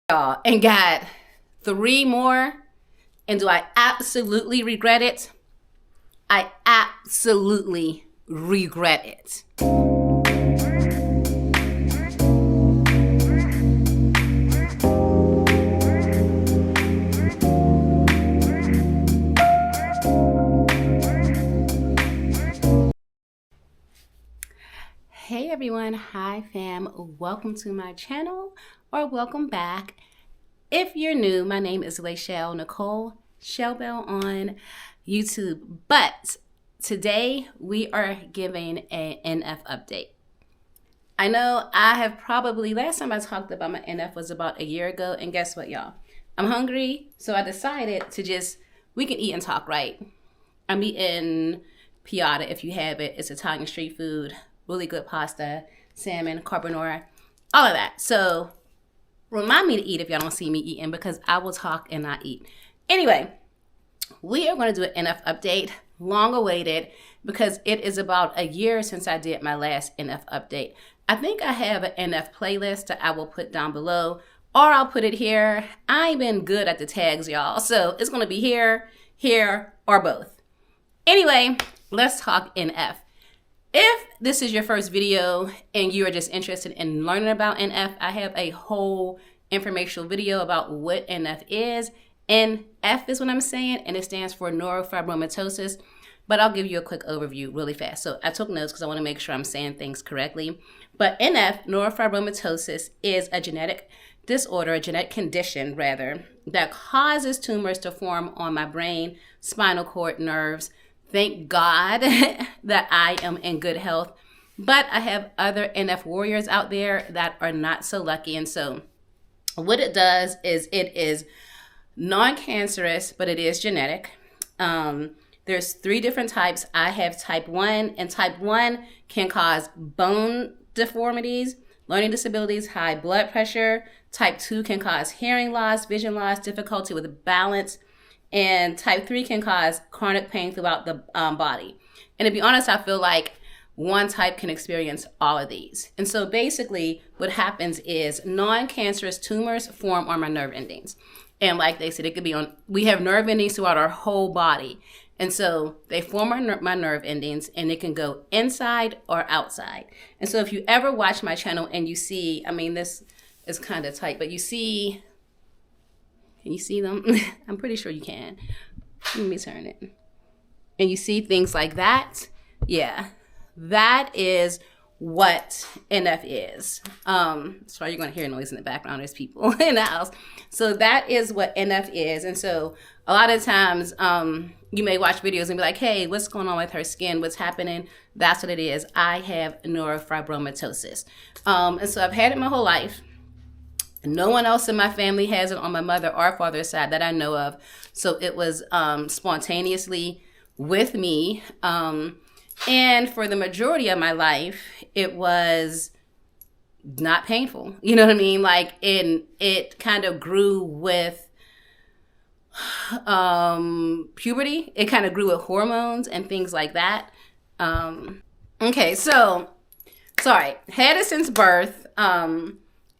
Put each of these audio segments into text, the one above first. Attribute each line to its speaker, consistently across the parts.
Speaker 1: y'all and got 3 more. And do I absolutely regret it? I absolutely regret it. Hey everyone, hi fam, welcome to my channel or welcome back. If you're new, my name is Lachelle Nicole Shellbell on YouTube, but today we are giving an NF update. I know I have probably, last time I talked about my NF was about a year ago, and guess what y'all? I'm hungry, so I decided to we can eat and talk, right? I'm eating piata if you have it. It's Italian street food. Really good pasta, salmon, carbonara, all of that. So remind me to eat if y'all don't see me eating, because I will talk and not eat. Anyway, we are going to do an NF update, long awaited, because it is about a year since I did my last NF update. I think I have an NF playlist that I will put down below, or I'll put it here. I ain't been good at the tags, y'all. So it's going to be here, or both. Anyway, let's talk NF. If this is your first video and you are just interested in learning about NF, I have a whole informational video about what NF is. NF is what I'm saying, and it stands for Neurofibromatosis, but I'll give you a quick overview really fast. So I took notes because I want to make sure I'm saying things correctly. But NF, Neurofibromatosis, is a genetic disorder, a genetic condition rather, that causes tumors to form on my brain, spinal cord, nerves. Thank God that I am in good health, but I have other NF warriors out there that are not so lucky. And so what it does is it is non-cancerous, but it is genetic. There's 3 different types. I have type 1, and type 1 can cause bone deformities, learning disabilities, high blood pressure. Type 2 can cause hearing loss, vision loss, difficulty with balance. And type 3 can cause chronic pain throughout the body. And to be honest, I feel like one type can experience all of these. And so basically what happens is non-cancerous tumors form on my nerve endings. And like they said, it could be we have nerve endings throughout our whole body. And so they form my nerve endings, and it can go inside or outside. And so if you ever watch my channel and you see, I mean, this is kind of tight, but you see, can you see them? I'm pretty sure you can. Let me turn it. And you see things like that? Yeah, that is what NF is. Sorry, you're going to hear noise in the background. There's people in the house. So that is what NF is. And so a lot of times you may watch videos and be like, hey, what's going on with her skin? What's happening? That's what it is. I have neurofibromatosis. And so I've had it my whole life. No one else in my family has it on my mother or father's side that I know of. So it was spontaneously with me. And for the majority of my life, it was not painful. You know what I mean? Like it kind of grew with puberty. It kind of grew with hormones and things like that. Okay, so sorry, had it since birth.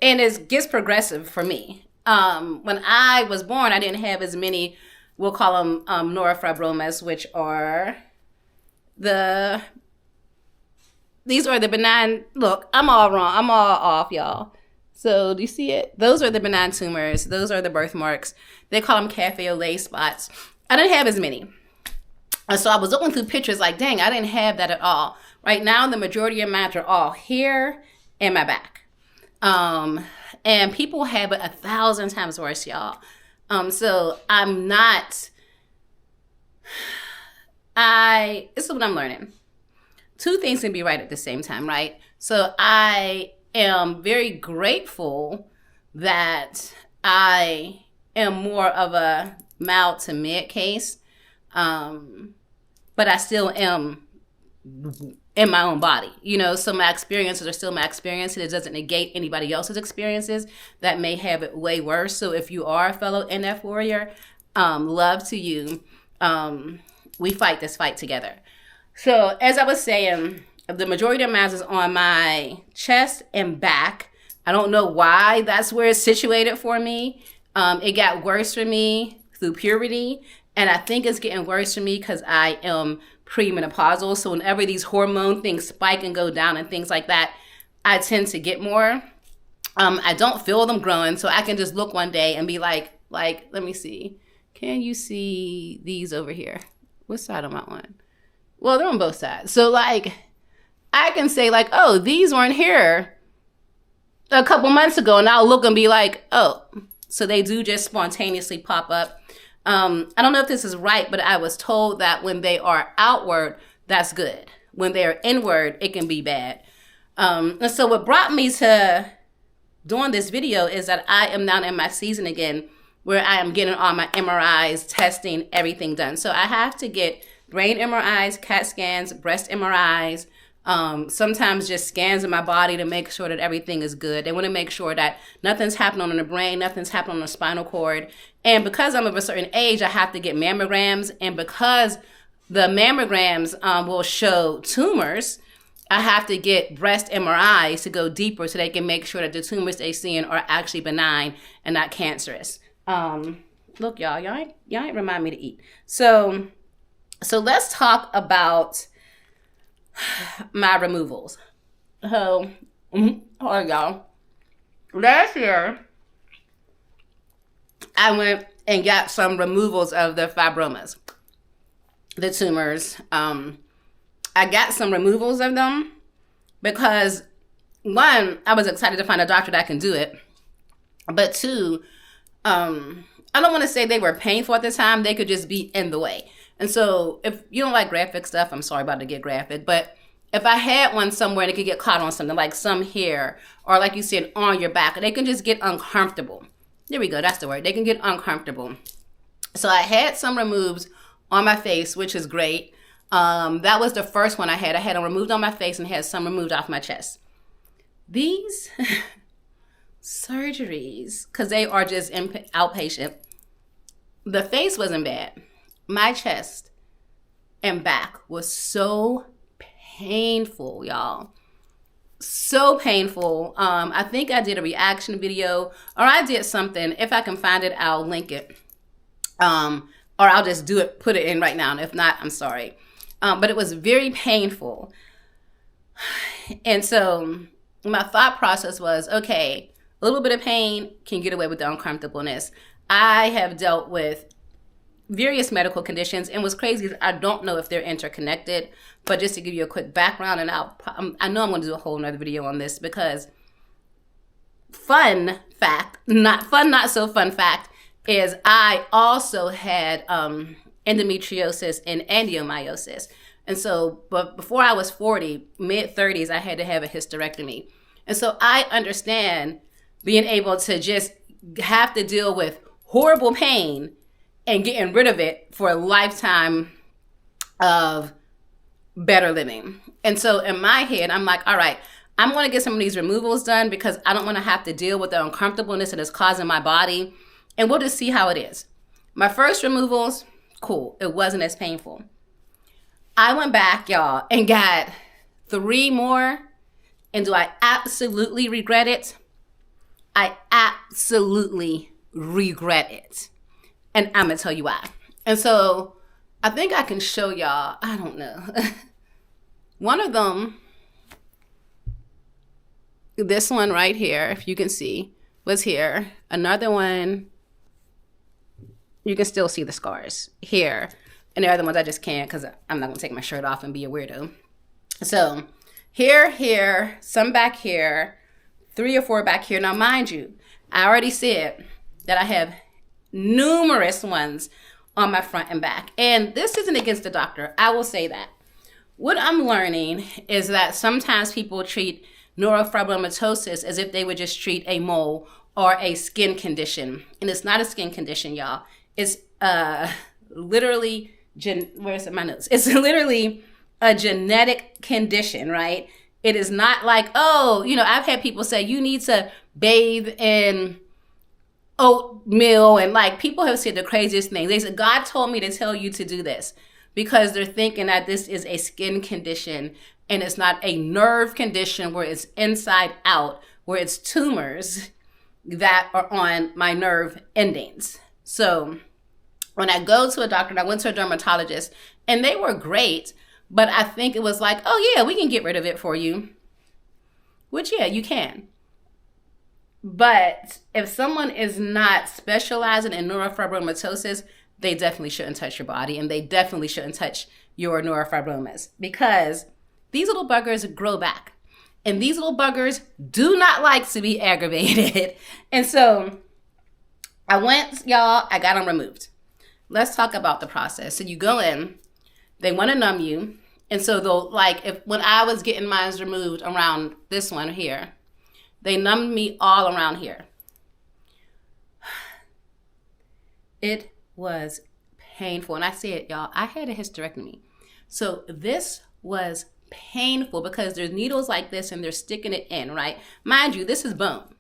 Speaker 1: And it gets progressive for me. When I was born, I didn't have as many, we'll call them neurofibromas, which are these are the benign, look, I'm all wrong. I'm all off, y'all. So do you see it? Those are the benign tumors. Those are the birthmarks. They call them cafe au lait spots. I didn't have as many. And so I was looking through pictures like, dang, I didn't have that at all. Right now, the majority of mine are all here and my back. And people have it 1,000 times worse, y'all. So I'm not, this is what I'm learning. 2 things can be right at the same time, right? So I am very grateful that I am more of a mild to mid case. But I still am in my own body, you know, so my experiences are still my experiences. It doesn't negate anybody else's experiences that may have it way worse. So if you are a fellow NF warrior, love to you. We fight this fight together. So as I was saying, the majority of mine is on my chest and back. I don't know why that's where it's situated for me. It got worse for me through puberty. And I think it's getting worse for me because I am premenopausal. So whenever these hormone things spike and go down and things like that, I tend to get more. I don't feel them growing. So I can just look one day and be like, let me see. Can you see these over here? What side am I on? Well, they're on both sides. So like, I can say like, oh, these weren't here a couple months ago. And I'll look and be like, oh, so they do just spontaneously pop up. I don't know if this is right, but I was told that when they are outward, that's good. When they're inward, it can be bad. And so what brought me to doing this video is that I am now in my season again, where I am getting all my MRIs, testing, everything done. So I have to get brain MRIs, CAT scans, breast MRIs, sometimes just scans of my body to make sure that everything is good. They want to make sure that nothing's happening on the brain, nothing's happening on the spinal cord. And because I'm of a certain age, I have to get mammograms. And because the mammograms will show tumors, I have to get breast MRIs to go deeper so they can make sure that the tumors they're seeing are actually benign and not cancerous. Look, y'all ain't remind me to eat. So let's talk about my removals. So, y'all. Last year, I went and got some removals of the fibromas, the tumors. I got some removals of them because, one, I was excited to find a doctor that can do it. But two, I don't want to say they were painful at the time. They could just be in the way. And so if you don't like graphic stuff, I'm sorry about to get graphic, but if I had one somewhere and it could get caught on something like some hair or like you said on your back, they can just get uncomfortable. There we go. That's the word. They can get uncomfortable. So I had some removes on my face, which is great. That was the first one I had. I had them removed on my face and had some removed off my chest. These surgeries, because they are just outpatient, the face wasn't bad. My chest and back was so painful, y'all. So painful. I think I did a reaction video or I did something. If I can find it, I'll link it. Or I'll just do it, put it in right now. And if not, I'm sorry. But it was very painful. And so my thought process was, okay, a little bit of pain can get away with the uncomfortableness. I have dealt with various medical conditions, and what's crazy is I don't know if they're interconnected, but just to give you a quick background, and I know I'm going to do a whole nother video on this because fun fact, not so fun fact, is I also had endometriosis and adenomyosis. And so, but before I was 40, mid-30s, I had to have a hysterectomy. And so I understand being able to just have to deal with horrible pain and getting rid of it for a lifetime of better living. And so in my head, I'm like, all right, I'm going to get some of these removals done because I don't want to have to deal with the uncomfortableness that is causing my body. And we'll just see how it is. My first removals, cool. It wasn't as painful. I went back, y'all, and got 3 more. And do I absolutely regret it? I absolutely regret it. And I'm going to tell you why. And so I think I can show y'all, I don't know. One of them, this one right here, if you can see, was here. Another one, you can still see the scars here. And the other ones I just can't because I'm not going to take my shirt off and be a weirdo. So here, some back here, 3 or 4 back here. Now, mind you, I already said that I have numerous ones on my front and back. And this isn't against the doctor. I will say that. What I'm learning is that sometimes people treat neurofibromatosis as if they would just treat a mole or a skin condition. And it's not a skin condition, y'all. It's literally, where's my notes? It's literally a genetic condition, right? It is not like, oh, I've had people say you need to bathe in oatmeal, and like people have said the craziest things. They said, God told me to tell you to do this because they're thinking that this is a skin condition and it's not a nerve condition where it's inside out where it's tumors that are on my nerve endings. So when I go to a doctor, and I went to a dermatologist, and they were great, but I think it was like, oh yeah, we can get rid of it for you. Which, yeah, you can. But if someone is not specializing in neurofibromatosis, they definitely shouldn't touch your body, and they definitely shouldn't touch your neurofibromas, because these little buggers grow back, and these little buggers do not like to be aggravated. And so I went, y'all, I got them removed. Let's talk about the process. So you go in, they want to numb you. And so they'll, like, when I was getting mine removed around this one here, they numbed me all around here. It was painful. And I said, y'all, I had a hysterectomy. So this was painful because there's needles like this and they're sticking it in, right? Mind you, this is bone.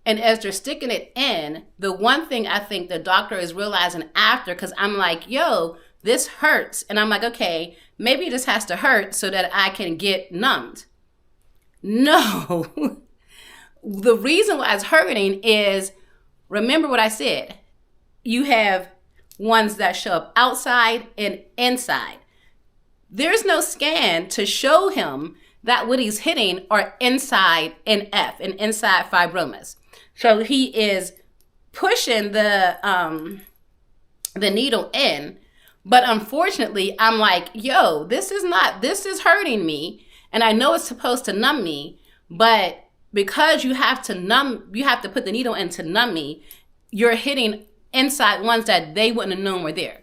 Speaker 1: And as they're sticking it in, the one thing I think the doctor is realizing after, because I'm like, yo, this hurts. And I'm like, okay, maybe it just has to hurt so that I can get numbed. No. The reason why it's hurting is, remember what I said. You have ones that show up outside and inside. There's no scan to show him that what he's hitting are inside NF and inside fibromas. So he is pushing the needle in, but unfortunately, I'm like, yo, this is hurting me, and I know it's supposed to numb me, but because you have to put the needle in to numb me, you're hitting inside ones that they wouldn't have known were there.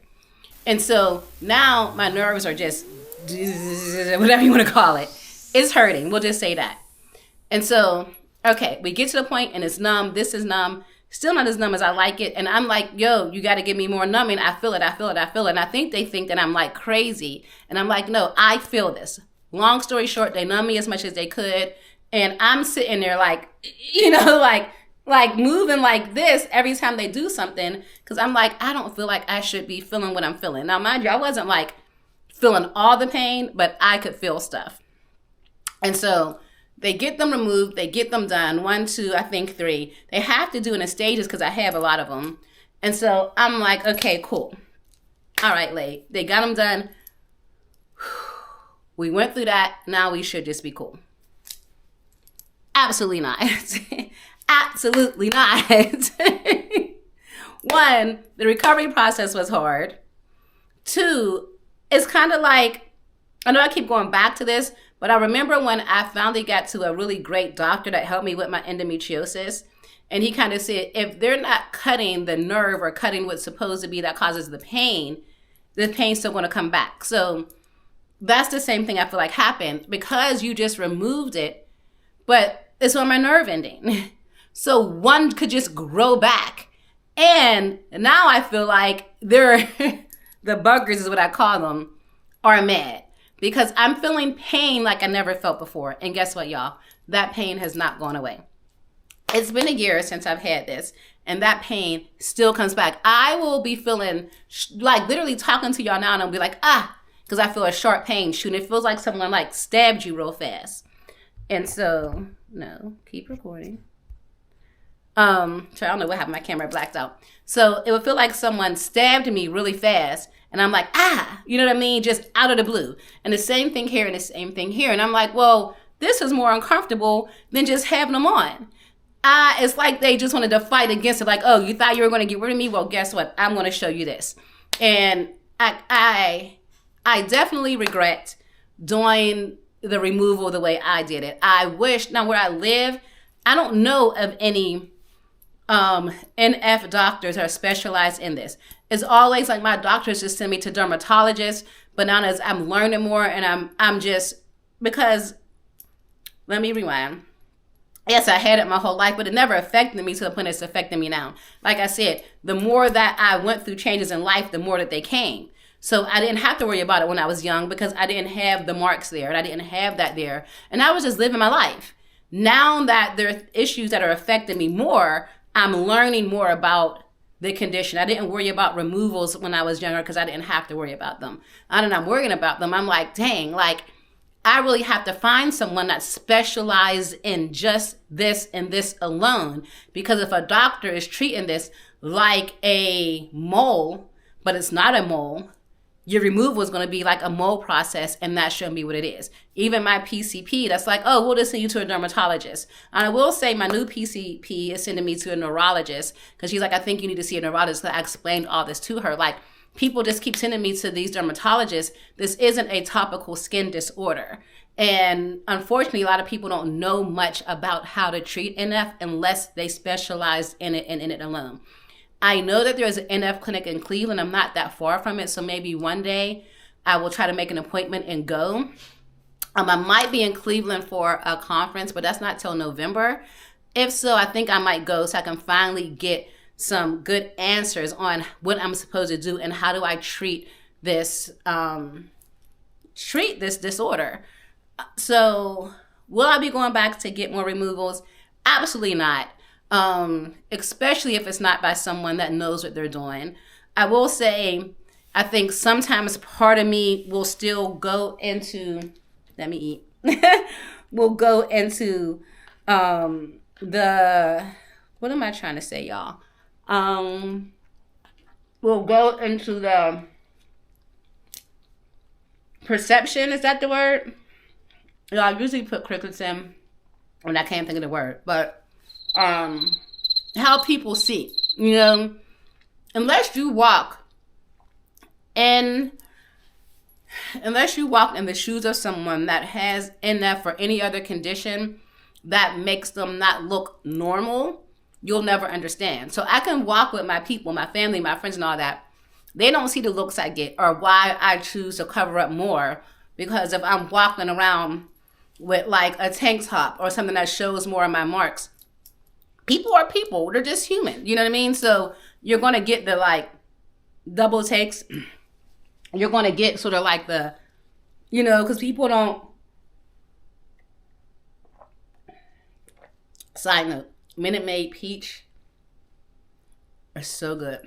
Speaker 1: And so now my nerves are just, whatever you want to call it, it's hurting. We'll just say that. And so, okay, we get to the point and it's numb. This is numb. Still not as numb as I like it. And I'm like, yo, you got to give me more numbing. I feel it. And I think they think that I'm like crazy. And I'm like, no, I feel this. Long story short, they numb me as much as they could. And I'm sitting there like, like moving like this every time they do something. Because I'm like, I don't feel like I should be feeling what I'm feeling. Now, mind you, I wasn't like feeling all the pain, but I could feel stuff. And so they get them removed. They get them done. 1, 2, I think 3. They have to do it in stages because I have a lot of them. And so I'm like, okay, cool. All right, Lay. They got them done. We went through that. Now we should just be cool. Absolutely not. Absolutely not. 1, the recovery process was hard. 2, it's kind of like, I know I keep going back to this, but I remember when I finally got to a really great doctor that helped me with my endometriosis. And he kind of said, if they're not cutting the nerve or cutting what's supposed to be that causes the pain's still going to come back. So that's the same thing I feel like happened because you just removed it, but it's on my nerve ending. So one could just grow back. And now I feel like the buggers is what I call them, are mad. Because I'm feeling pain like I never felt before. And guess what, y'all? That pain has not gone away. It's been a year since I've had this, and that pain still comes back. I will be feeling, like literally talking to y'all now, and I'll be like, because I feel a sharp pain shooting. It feels like someone like stabbed you real fast. And so, no, keep recording. So I don't know what happened. My camera blacked out. So it would feel like someone stabbed me really fast. And I'm like, you know what I mean? Just out of the blue. And the same thing here and the same thing here. And I'm like, well, this is more uncomfortable than just having them on. It's like they just wanted to fight against it. Like, oh, you thought you were going to get rid of me? Well, guess what? I'm going to show you this. And I definitely regret doing the removal the way I did it. I wish, now where I live, I don't know of any NF doctors that are specialized in this. It's always like my doctors just send me to dermatologists, but now as I'm learning more and I'm just, because, let me rewind. Yes, I had it my whole life, but it never affected me to the point it's affecting me now. Like I said, the more that I went through changes in life, the more that they came. So I didn't have to worry about it when I was young because I didn't have the marks there and I didn't have that there. And I was just living my life. Now that there are issues that are affecting me more, I'm learning more about the condition. I didn't worry about removals when I was younger because I didn't have to worry about them. I don't know, I'm worrying about them. I'm like, dang, like I really have to find someone that specializes in just this and this alone. Because if a doctor is treating this like a mole, but it's not a mole, your removal is going to be like a mole process, and that shouldn't be what it is. Even my PCP, that's like, oh, we'll just send you to a dermatologist. And I will say my new PCP is sending me to a neurologist, because she's like, I think you need to see a neurologist. I explained all this to her. Like, people just keep sending me to these dermatologists. This isn't a topical skin disorder. And unfortunately, a lot of people don't know much about how to treat NF unless they specialize in it and in it alone. I know that there's an NF clinic in Cleveland. I'm not that far from it, so maybe one day I will try to make an appointment and go. I might be in Cleveland for a conference, but that's not till November. If so, I think I might go so I can finally get some good answers on what I'm supposed to do and how do I treat this disorder. So will I be going back to get more removals? Absolutely not. Especially if it's not by someone that knows what they're doing. I will say, I think sometimes part of me will still go into, will go into what am I trying to say, y'all? We'll go into the perception, is that the word? I usually put crickets in when I can't think of the word, but how people see, unless you walk in the shoes of someone that has NF or any other condition that makes them not look normal, you'll never understand. So I can walk with my people, my family, my friends and all that. They don't see the looks I get or why I choose to cover up more, because if I'm walking around with like a tank top or something that shows more of my marks, people are people. They're just human. You know what I mean? So you're going to get the like double takes. You're going to get sort of like the, because people don't. Side note, Minute Maid Peach are so good.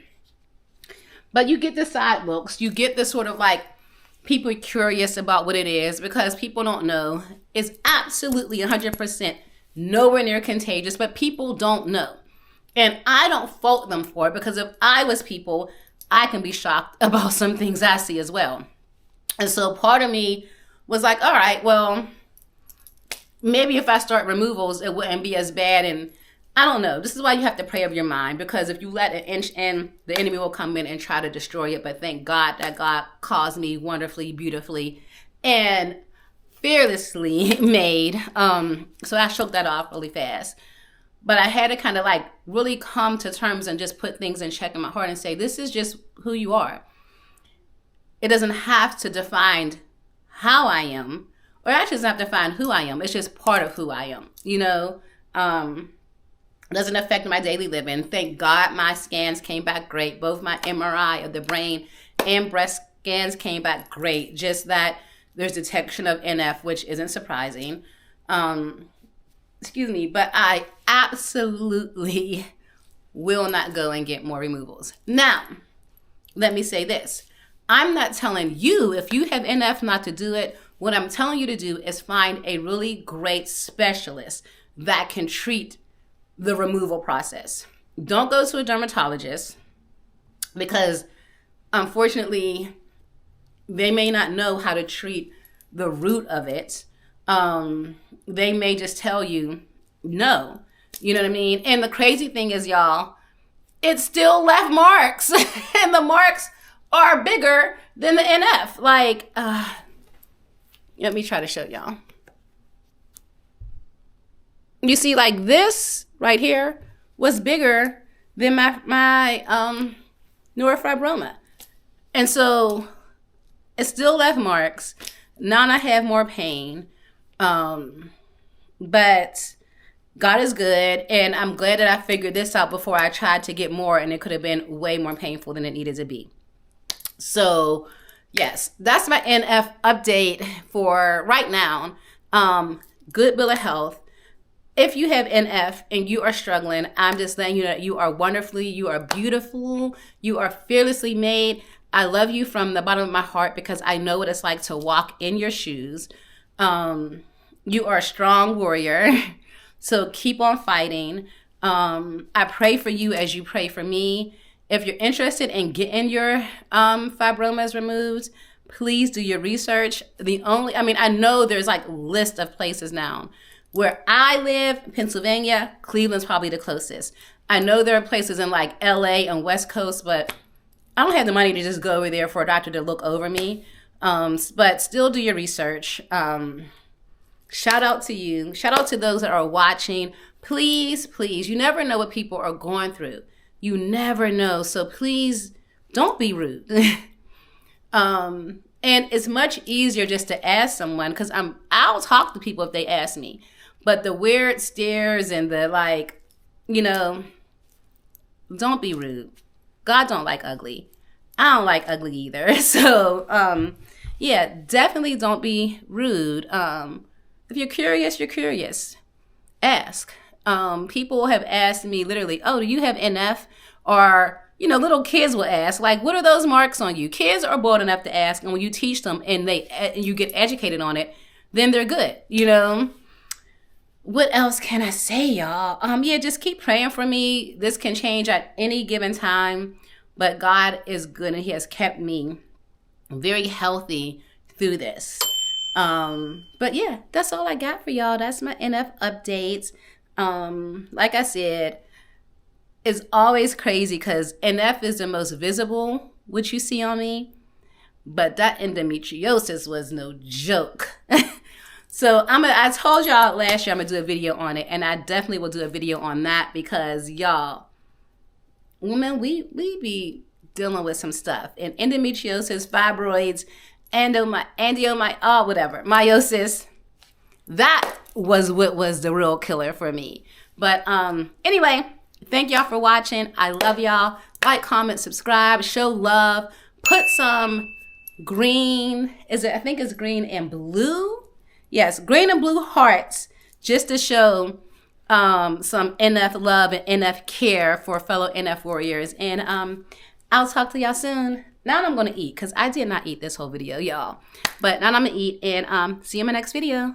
Speaker 1: But you get the side looks. You get the sort of like people curious about what it is because people don't know. It's absolutely 100% nowhere near contagious, but people don't know. And I don't fault them for it, because if I was people, I can be shocked about some things I see as well. And so part of me was like, all right, well, maybe if I start removals, it wouldn't be as bad. And I don't know. This is why you have to pray over your mind, because if you let an inch in, the enemy will come in and try to destroy it. But thank God that God caused me wonderfully, beautifully, and fearlessly made. So I shook that off really fast. But I had to kind of like really come to terms and just put things in check in my heart and say, this is just who you are. It doesn't have to define how I am, or actually doesn't have to define who I am. It's just part of who I am, It doesn't affect my daily living. Thank God my scans came back great. Both my MRI of the brain and breast scans came back great. Just that there's detection of NF, which isn't surprising. But I absolutely will not go and get more removals. Now, let me say this. I'm not telling you, if you have NF, not to do it. What I'm telling you to do is find a really great specialist that can treat the removal process. Don't go to a dermatologist, because unfortunately they may not know how to treat the root of it. They may just tell you no. You know what I mean? And the crazy thing is, y'all, it still left marks and the marks are bigger than the NF. Like, let me try to show y'all. You see, like this right here was bigger than my neurofibroma. And so it still left marks. Now I have more pain. But God is good. And I'm glad that I figured this out before I tried to get more, and it could have been way more painful than it needed to be. So yes, that's my NF update for right now. Good bill of health. If you have NF and you are struggling, I'm just letting you know that you are wonderfully, you are beautiful, you are fearlessly made. I love you from the bottom of my heart, because I know what it's like to walk in your shoes. You are a strong warrior. So keep on fighting. I pray for you as you pray for me. If you're interested in getting your fibromas removed, please do your research. I know there's like a list of places now. Where I live, Pennsylvania, Cleveland's probably the closest. I know there are places in like LA and West Coast, but I don't have the money to just go over there for a doctor to look over me. But still do your research. Shout out to you. Shout out to those that are watching. Please, please, you never know what people are going through. You never know. So please don't be rude. And it's much easier just to ask someone, because I'll talk to people if they ask me. But the weird stares and the don't be rude. God don't like ugly. I don't like ugly either. So yeah, definitely don't be rude. If you're curious, you're curious. Ask. People have asked me literally, oh, do you have NF? Or, little kids will ask, like, what are those marks on you? Kids are bold enough to ask, and when you teach them and you get educated on it, then they're good, What else can I say, y'all? Yeah, just keep praying for me. This can change at any given time, but God is good, and He has kept me very healthy through this. But yeah, that's all I got for y'all. That's my NF updates. Like I said, it's always crazy because NF is the most visible, which you see on me, but that endometriosis was no joke. So I told y'all last year I'm gonna do a video on it, and I definitely will do a video on that because y'all, women, we be dealing with some stuff, and endometriosis, fibroids, meiosis. That was what was the real killer for me. But anyway, thank y'all for watching. I love y'all. Like, comment, subscribe, show love. Put some green, I think it's green and blue? Yes, green and blue hearts, just to show some NF love and NF care for fellow NF warriors. And I'll talk to y'all soon. Now I'm going to eat, because I did not eat this whole video, y'all. But now I'm going to eat, and see you in my next video.